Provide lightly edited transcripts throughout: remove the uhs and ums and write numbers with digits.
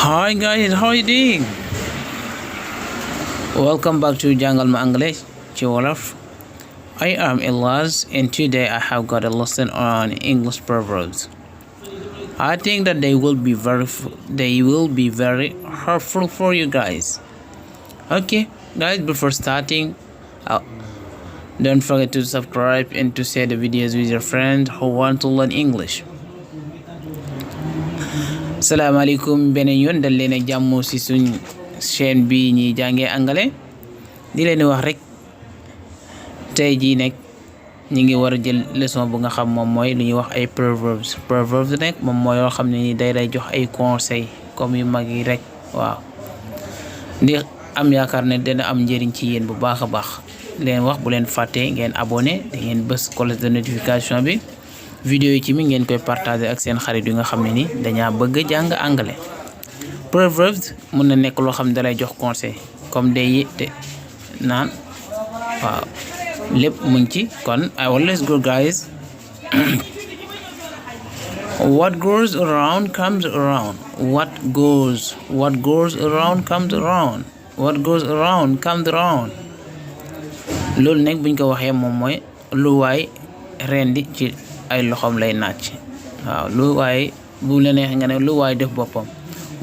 Hi guys, how are you doing? Welcome back to Jungle Ma english-wolof. I am Elias and today I have got a lesson on English proverbs. I think that they will be very helpful for you guys. Okay, guys, before starting, don't forget to subscribe and to share the videos with your friends who want to learn English. Salaamaaleykum beneen yoon dal leen ak jàmm ci suñ chaîne bi ñuy jàngee anglais di leen wax rek tey jii nekk ñi ngi war a jël leçon bu nga xam moom mooy lu ñuy wax ay proverbs nekk moom mooy yoo xam ne ni day lay jox ay conseil comme yu mag yi rek waaw di am yaakaar ne dina am njëriñ ci yéen bu baax a baax leen wax bu leen fàttee ngeen abonné da ngeen bës cloche de notification bi vidéo yi ci mi ngeen koy partager ak seen xarit yi nga xam ne ni dañaa bëgg jàng anglais. Proverbs mun na nekk loo xam ne dalay jox conseil comme day te naan waaw lépp mu ngi ci kon let's go guys. What goes around comes around. What goes around comes around. What goes around comes around. loolu nekk buñ ko waxee moom mooy lu waay rendi ci ay loxoom lay nàcc waaw lu waay bu la neex nga ne lu waay def boppam.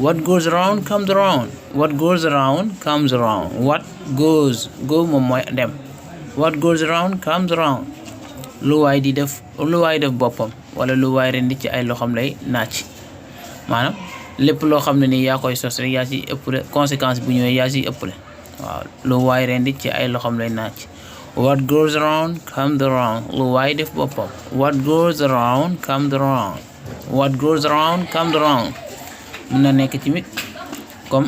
What goes around comes around. What goes around comes around. What goes moom mooy dem. What goes around comes around. lu waay def boppam wala lu waay rendi ci ay loxoom lay nàcc maanaam lépp loo xam ne ni yaa koy sos rek yaa ci ëppale conséquence bu ñëwee yaa ci ëppale waaw lu waay rendi ci ay loxoom lay nàcc. What goes around comes around. lu waay def boppam. What goes around comes around. What goes around comes around. mën na nekk tamit comme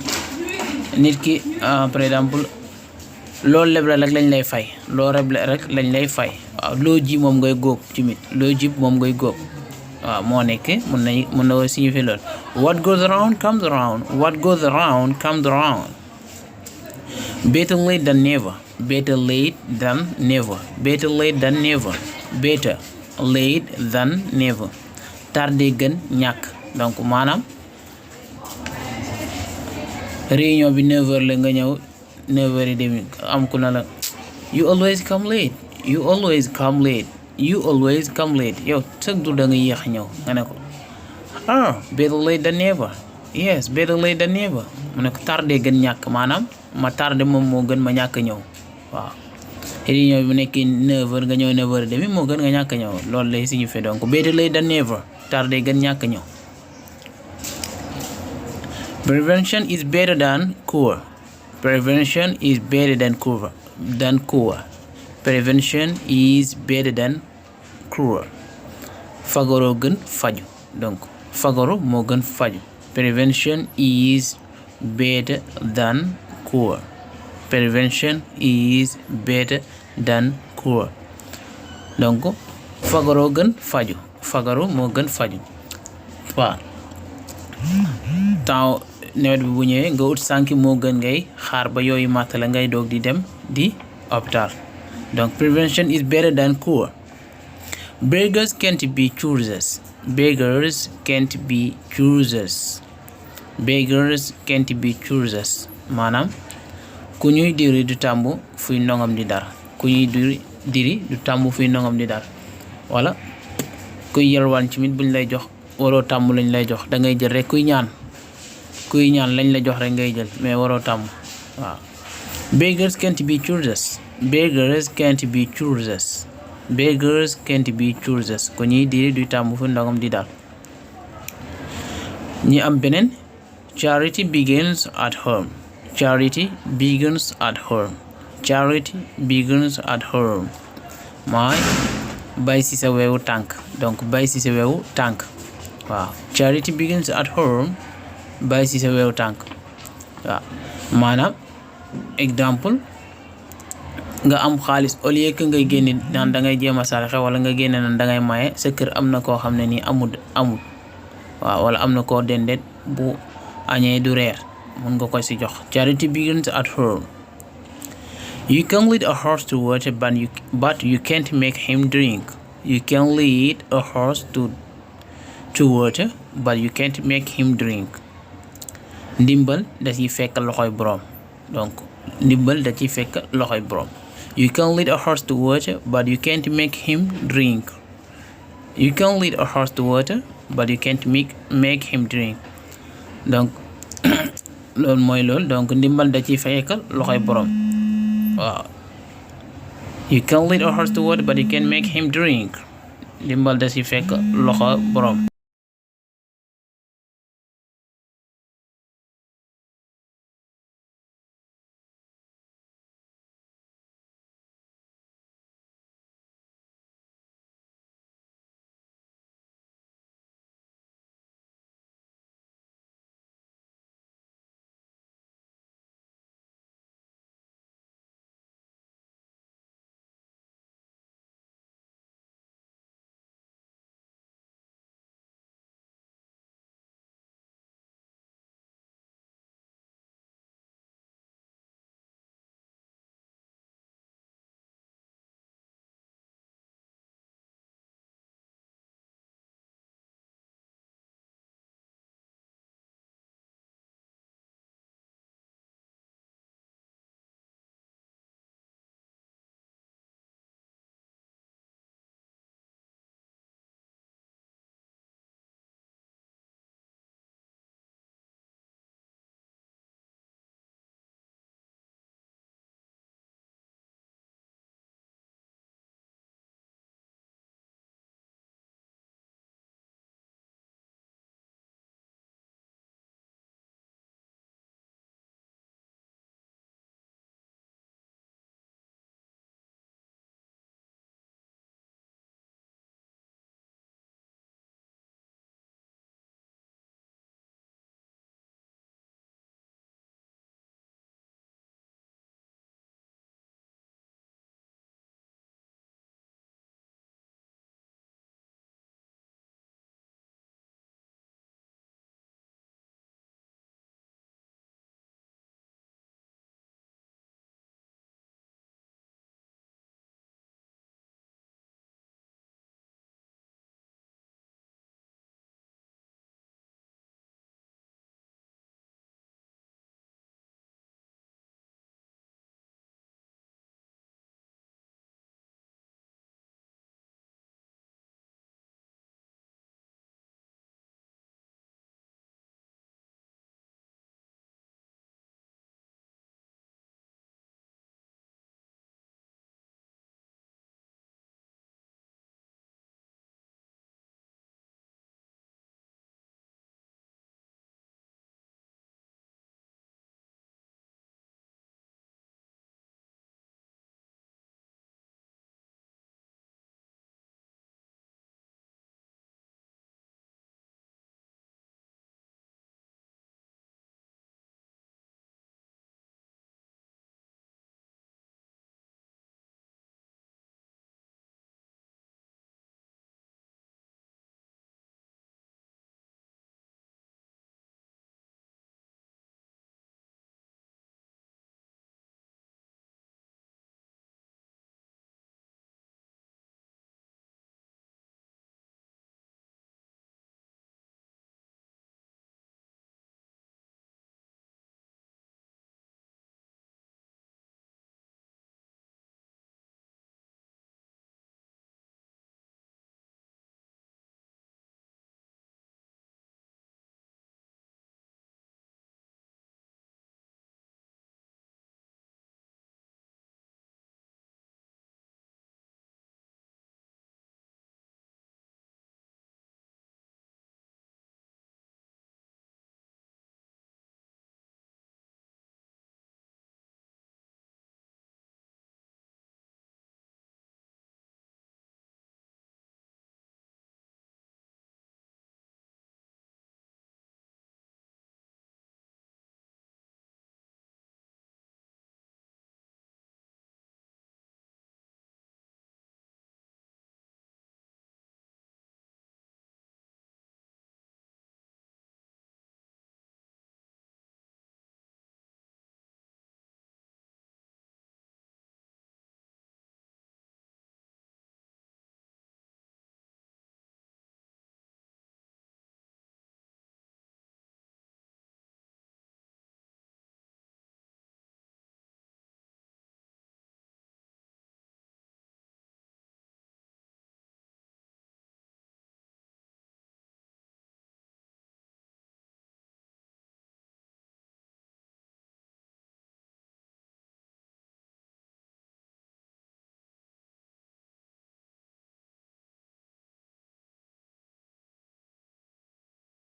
nit ki par exemple loolu leble rek lañ lay fay loo leble rek lañ lay fay waaw loo ji moom ngay góob tamit loo jib moom ngay góob waaw moo nekk mën na signifier loolu. What goes around comes around. What goes around comes around. Better late than never. Better late than never. Better late than never. Better late than never. Tardé gën ñàkk donc maanaam réunion bi 9h la nga ñëw 9h30 am ku na la you always come late. You always come late. You always come late. yow chaque jour da nga yéex ñëw nga ne ko better late than never. Yes, better late than never. mu ne ko tardé gën ñàkk maanaam ma tardé moom moo gën ma ñàkk ñëw waaw réunion bi bu nekkee 9h nga ñëw 9h30 moo gën nga ñàkk ñëw loolu lay signifier donc better late than never. Tardé gën ñàkk ñëw. Prevention is better than cure. Prevention is better than cure. Prevention is better than cure. Fagoro gën faju donc fagoro moo gën faju. Prevention is better than cure. Prevention is better than cure. donc fagoro gën faju. Fagoro moo gën faju waaw temps nawet bi bu ñëwee nga ut sànki moo gën ngay xaar ba yooyu màtt la ngay doog di dem di hôpital donc prevention is better than cure. Beggars can't be choosers. Beggars can't be choosers. Beggars can't be choosers maanaam ku ñuy diri du tàmbu fuy ndongam di dar. Ku ñuy diri du tàmbu fuy ndongam di dar wala kuy yalwaan ci mit buñ lay jox waroo tàmm lañ lay jox da ngay jël rek kuy ñaan lañ la jox rek ngay jël mais waroo tàmm waaw. Beggars can't be choosers. Beggars can't be choosers. Beggars can't be choosers ku ñuy diri du tàmm fu ndongam di dar. ñi am beneen charity begins at home. Charity begins at home. Charity begins at home mooy bay ci sa wewu tànk donc bay ci sa wewu tànk waaw. Charity begins at home bay ci sa wewu tànk waaw maanaam exemple nga am xaalis au lieu que ngay génne naan da ngay jéem a saraxe wala nga génne naan da ngay maye sa kër am na koo xam ne nii amul waaw wala am na koo dendet bu añee du reer mun nga ko ci jox. Charity begins at home. You can lead a horse to water but you can't make him drink. You can lead a horse to water but you can't make him drink. ndimbal da ciy fekk loxoy boroom. Donc ndimbal da ciy fekk loxoy boroom. You can lead a horse to water but you can't make him drink. You can lead a horse to water but you can't make him drink. Donc loolu mooy loolu, donc ndimbal da ciy fekk loxoy boroom. waaw. You can lead a horse to water but you can't make him drink. ndimbal da ciy fekk loxo boroom.